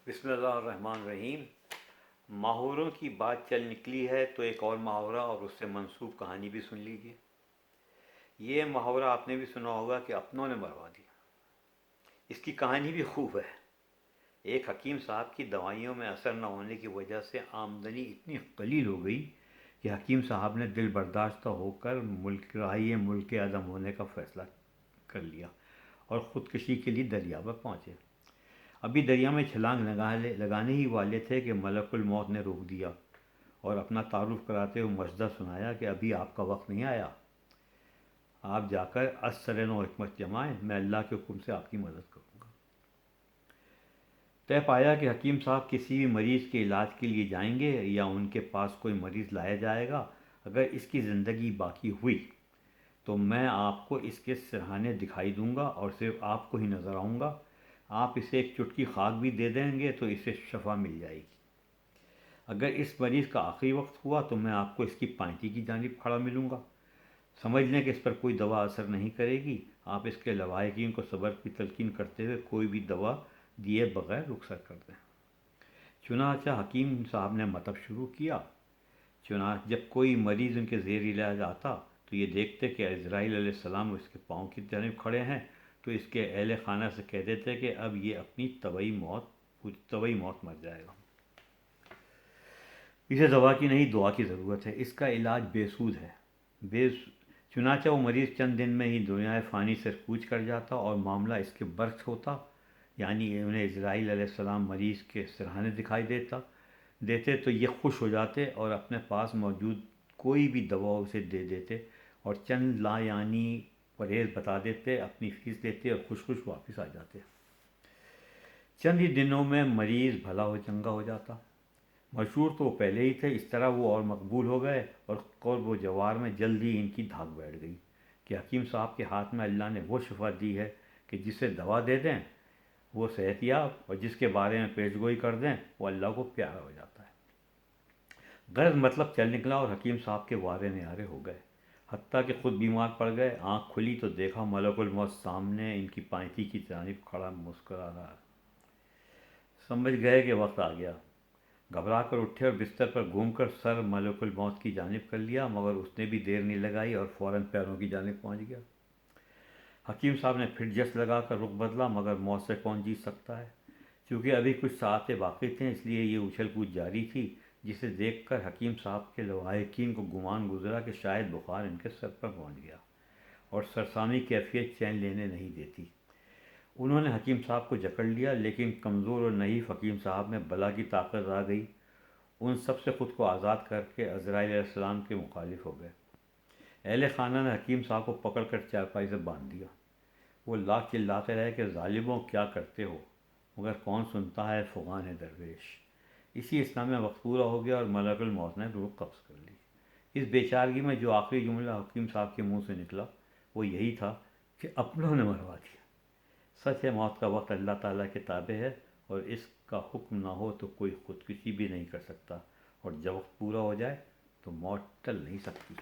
بسم اللہ الرحمن الرحیم۔ محاوروں کی بات چل نکلی ہے تو ایک اور محاورہ اور اس سے منسوب کہانی بھی سن لیجیے۔ یہ محاورہ آپ نے بھی سنا ہوگا کہ اپنوں نے مروا دیا۔ اس کی کہانی بھی خوب ہے۔ ایک حکیم صاحب کی دوائیوں میں اثر نہ ہونے کی وجہ سے آمدنی اتنی قلیل ہو گئی کہ حکیم صاحب نے دل برداشتہ ہو کر ملک عدم ہونے کا فیصلہ کر لیا اور خودکشی کے لیے دریا پر پہنچے۔ ابھی دریا میں چھلانگ لگانے ہی والے تھے کہ ملک الموت نے روک دیا اور اپنا تعارف کراتے ہوئے مشدہ سنایا کہ ابھی آپ کا وقت نہیں آیا، آپ جا کر اثر نو حکمت جمائیں، میں اللہ کے حکم سے آپ کی مدد کروں گا۔ طے پایا کہ حکیم صاحب کسی بھی مریض کے علاج کے لیے جائیں گے یا ان کے پاس کوئی مریض لایا جائے گا، اگر اس کی زندگی باقی ہوئی تو میں آپ کو اس کے سرہانے دکھائی دوں گا اور صرف آپ کو ہی نظر آؤں گا۔ آپ اسے ایک چٹکی خاک بھی دے دیں گے تو اسے شفا مل جائے گی۔ اگر اس مریض کا آخری وقت ہوا تو میں آپ کو اس کی پائنٹی کی جانب کھڑا ملوں گا۔ سمجھ لیں کہ اس پر کوئی دوا اثر نہیں کرے گی، آپ اس کے لواحقین کو صبر کی تلقین کرتے ہوئے کوئی بھی دوا دیے بغیر رخصت کر دیں۔ چنانچہ حکیم صاحب نے مطلب شروع کیا۔ جب کوئی مریض ان کے زیر علاج آتا تو یہ دیکھتے کہ عزرائیل علیہ السلام اس کے پاؤں کی جانب کھڑے ہیں تو اس کے اہل خانہ سے کہہ دیتے کہ اب یہ اپنی طبعی موت مر جائے گا، اسے دوا کی نہیں دعا کی ضرورت ہے، اس کا علاج بے سود ہے۔ چنانچہ وہ مریض چند دن میں ہی دنیا فانی سے کوچ کر جاتا اور معاملہ اس کے برعکس ہوتا، یعنی انہیں عزرائیل علیہ السلام مریض کے سرہانے دکھائی دیتے تو یہ خوش ہو جاتے اور اپنے پاس موجود کوئی بھی دوا اسے دے دیتے اور چند لا یعنی پرہیز بتا دیتے، اپنی فیس لیتے اور خوش واپس آ جاتے۔ چند ہی دنوں میں مریض بھلا ہو چنگا ہو جاتا۔ مشہور تو وہ پہلے ہی تھے، اس طرح وہ اور مقبول ہو گئے اور قرب و جوار میں جلد ہی ان کی دھاک بیٹھ گئی کہ حکیم صاحب کے ہاتھ میں اللہ نے وہ شفا دی ہے کہ جسے دوا دے دیں وہ صحت یاب اور جس کے بارے میں پیش گوئی کر دیں وہ اللہ کو پیارا ہو جاتا ہے۔ غرض مطلب چل نکلا اور حکیم صاحب کے وارے نیارے ہو گئے، حتیٰ کہ خود بیمار پڑ گئے۔ آنکھ کھلی تو دیکھا ملک الموت سامنے ان کی پائنٹی کی جانب کھڑا مسکرا رہا ہے۔ سمجھ گئے کہ وقت آ گیا۔ گھبرا کر اٹھے اور بستر پر گھوم کر سر ملک الموت کی جانب کر لیا، مگر اس نے بھی دیر نہیں لگائی اور فوراً پیروں کی جانب پہنچ گیا۔ حکیم صاحب نے پھر جس لگا کر رخ بدلا، مگر موت سے کون جیت سکتا ہے؟ چونکہ ابھی کچھ ساعتیں باقی تھیں اس لیے یہ اچھل کود جاری تھی، جسے دیکھ کر حکیم صاحب کے لواحقین کو گمان گزرا کہ شاید بخار ان کے سر پر پہنچ گیا اور سرسامی کیفیت چین لینے نہیں دیتی۔ انہوں نے حکیم صاحب کو جکڑ لیا، لیکن کمزور اور نحیف حکیم صاحب میں بلا کی طاقت آ گئی، ان سب سے خود کو آزاد کر کے عزرائیل علیہ السلام کے مخالف ہو گئے۔ اہل خانہ نے حکیم صاحب کو پکڑ کر چارپائی سے باندھ دیا۔ وہ لاکھ چلاتے رہے کہ ظالموں کیا کرتے ہو، مگر کون سنتا ہے فغان درویش۔ اسی اسلام میں وقت پورا ہو گیا اور ملک الموت نے روح قبض کر لی۔ اس بیچارگی میں جو آخری جملہ حکیم صاحب کے منہ سے نکلا وہ یہی تھا کہ اپنوں نے مروا دیا۔ سچ ہے، موت کا وقت اللہ تعالیٰ کے تابع ہے اور اس کا حکم نہ ہو تو کوئی خودکشی بھی نہیں کر سکتا، اور جب وقت پورا ہو جائے تو موت ٹل نہیں سکتی۔